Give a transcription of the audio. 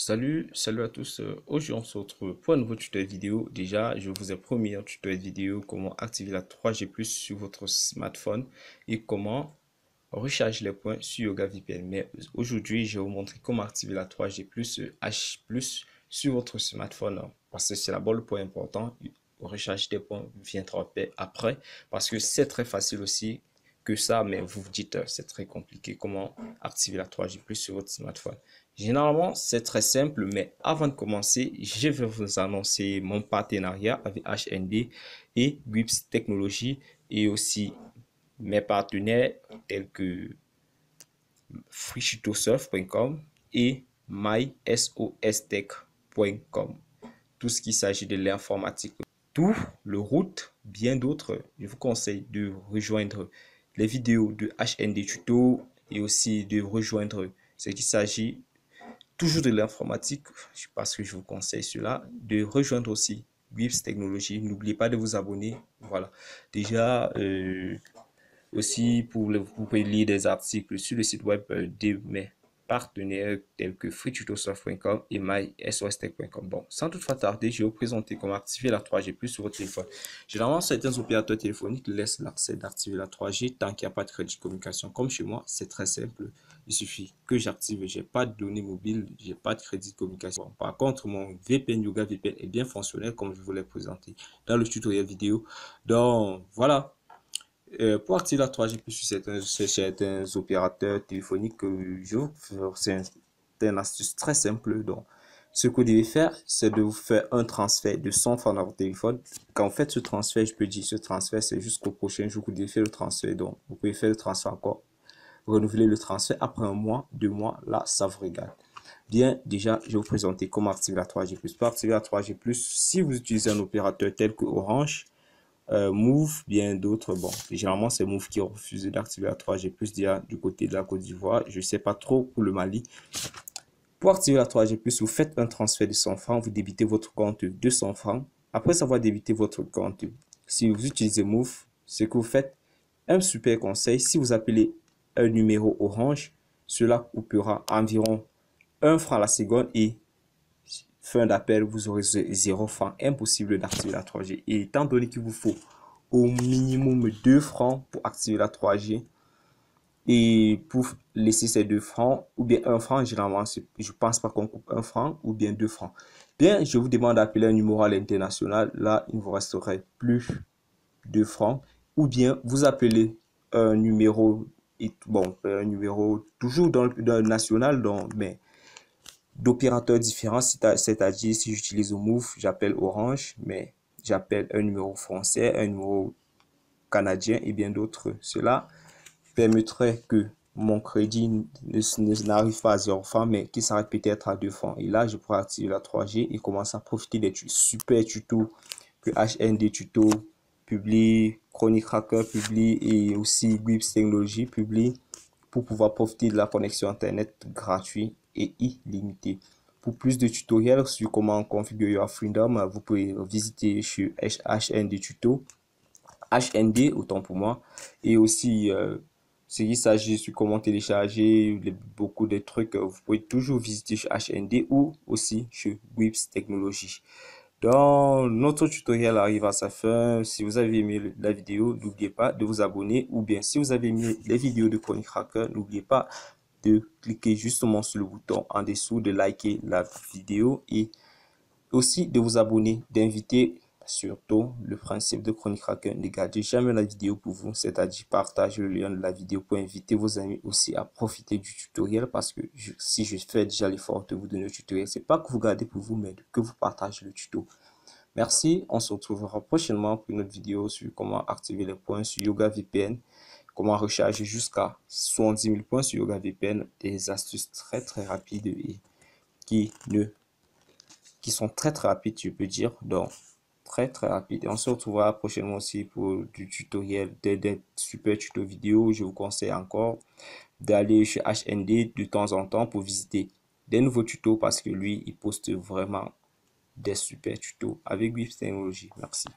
Salut à tous. Aujourd'hui, on se retrouve pour un nouveau tutoriel vidéo. Déjà, je vous ai promis un tutoriel vidéo comment activer la 3G+ sur votre smartphone et comment recharger les points sur Yoga VPN. Mais aujourd'hui, je vais vous montrer comment activer la 3G+, H+, sur votre smartphone parce que c'est d'abord le point important. Recharger des points viendra après parce que c'est très facile aussi que ça, mais vous vous dites c'est très compliqué comment activer la 3G+ sur votre smartphone. Généralement, c'est très simple, mais avant de commencer, je vais vous annoncer mon partenariat avec HND et Grips Technologies et aussi mes partenaires tels que freeshitosurf.com et mysostech.com. Tout ce qui s'agit de l'informatique, tout le route, bien d'autres, je vous conseille de rejoindre les vidéos de HND Tuto et aussi de rejoindre ce qui s'agit toujours de l'informatique, parce que je vous conseille cela, de rejoindre aussi Grips Technologies. N'oubliez pas de vous abonner. Voilà. Déjà, aussi, vous pouvez lire des articles sur le site web de mes partenaires tels que freetutosoft.com et mysostech.com. Bon, sans toutefois tarder, je vais vous présenter comment activer la 3G+ sur votre téléphone. Généralement, certains opérateurs téléphoniques laissent l'accès d'activer la 3G tant qu'il n'y a pas de crédit de communication. Comme chez moi, c'est très simple. Il suffit que j'active, j'ai pas de données mobiles, j'ai pas de crédit de communication. Bon, par contre, mon VPN Yoga VPN est bien fonctionnel comme je vous l'ai présenté dans le tutoriel vidéo. Donc, voilà. Pour activer la 3G+ sur certains opérateurs téléphoniques, c'est une astuce très simple. Donc, ce que vous devez faire, c'est de vous faire un transfert de 100 francs dans votre téléphone. Quand vous faites ce transfert, je peux dire ce transfert, c'est jusqu'au prochain jour que vous devez faire le transfert. Donc, vous pouvez faire le transfert encore, renouveler le transfert après un mois, 2 mois, là, ça vous regarde. Bien, déjà, je vais vous présenter comment activer la 3G+. Pour activer la 3G+, si vous utilisez un opérateur tel que Orange, Move, bien d'autres. Bon, généralement, c'est Move qui a refusé d'activer la 3G+, du côté de la Côte d'Ivoire. Je ne sais pas trop pour le Mali. Pour activer la 3G+, vous faites un transfert de 100 francs, vous débitez votre compte 200 francs. Après avoir débité votre compte, si vous utilisez Move, ce que vous faites, un super conseil, si vous appelez un numéro Orange, cela coupera environ 1 franc la seconde et fin d'appel, vous aurez 0 francs. Impossible d'activer la 3G. Et étant donné qu'il vous faut au minimum 2 francs pour activer la 3G, et pour laisser ces 2 francs, ou bien 1 franc, généralement, je pense pas qu'on coupe 1 franc, ou bien 2 francs. Bien, je vous demande d'appeler un numéro à l'international. Là, il ne vous resterait plus 2 francs. Ou bien, vous appelez un numéro, bon, un numéro toujours dans le national, mais d'opérateurs différents, c'est-à-dire si j'utilise Move, j'appelle Orange, mais j'appelle un numéro français, un numéro canadien et bien d'autres. Cela permettrait que mon crédit n'arrive pas à 0 francs, mais qu'il s'arrête peut-être à 2 francs. Et là, je pourrais activer la 3G et commencer à profiter des super tutos que HND Tuto publie, Chronic Hacker publie et aussi Grips Technology publie pour pouvoir profiter de la connexion Internet gratuite et illimitée. Pour plus de tutoriels sur comment configurer your Freedom, vous pouvez visiter sur HND Tuto, HND autant pour moi, et aussi s'il s'agit sur comment télécharger beaucoup de trucs, vous pouvez toujours visiter sur HND ou aussi sur Grips Technology. Donc, notre tutoriel arrive à sa fin. Si vous avez aimé la vidéo, n'oubliez pas de vous abonner. Ou bien, si vous avez aimé les vidéos de Chronic Hacker, n'oubliez pas de cliquer justement sur le bouton en dessous, de liker la vidéo et aussi de vous abonner, d'inviter surtout le principe de Chronic Hacker. Ne gardez jamais la vidéo pour vous, c'est-à-dire partagez le lien de la vidéo pour inviter vos amis aussi à profiter du tutoriel parce que si je fais déjà l'effort de vous donner le tutoriel, c'est pas que vous gardez pour vous, mais que vous partagez le tuto. Merci, on se retrouvera prochainement pour une autre vidéo sur comment activer les points sur Yoga VPN, comment recharger jusqu'à 70 000 points sur Yoga VPN, des astuces très rapides et qui ne qui sont très rapides, je peux dire. Donc, très rapides. Et on se retrouvera prochainement aussi pour du tutoriel, des super tutos vidéo. Je vous conseille encore d'aller chez HND de temps en temps pour visiter des nouveaux tutos parce que lui, il poste vraiment des super tutos avec Grips Technology. Merci.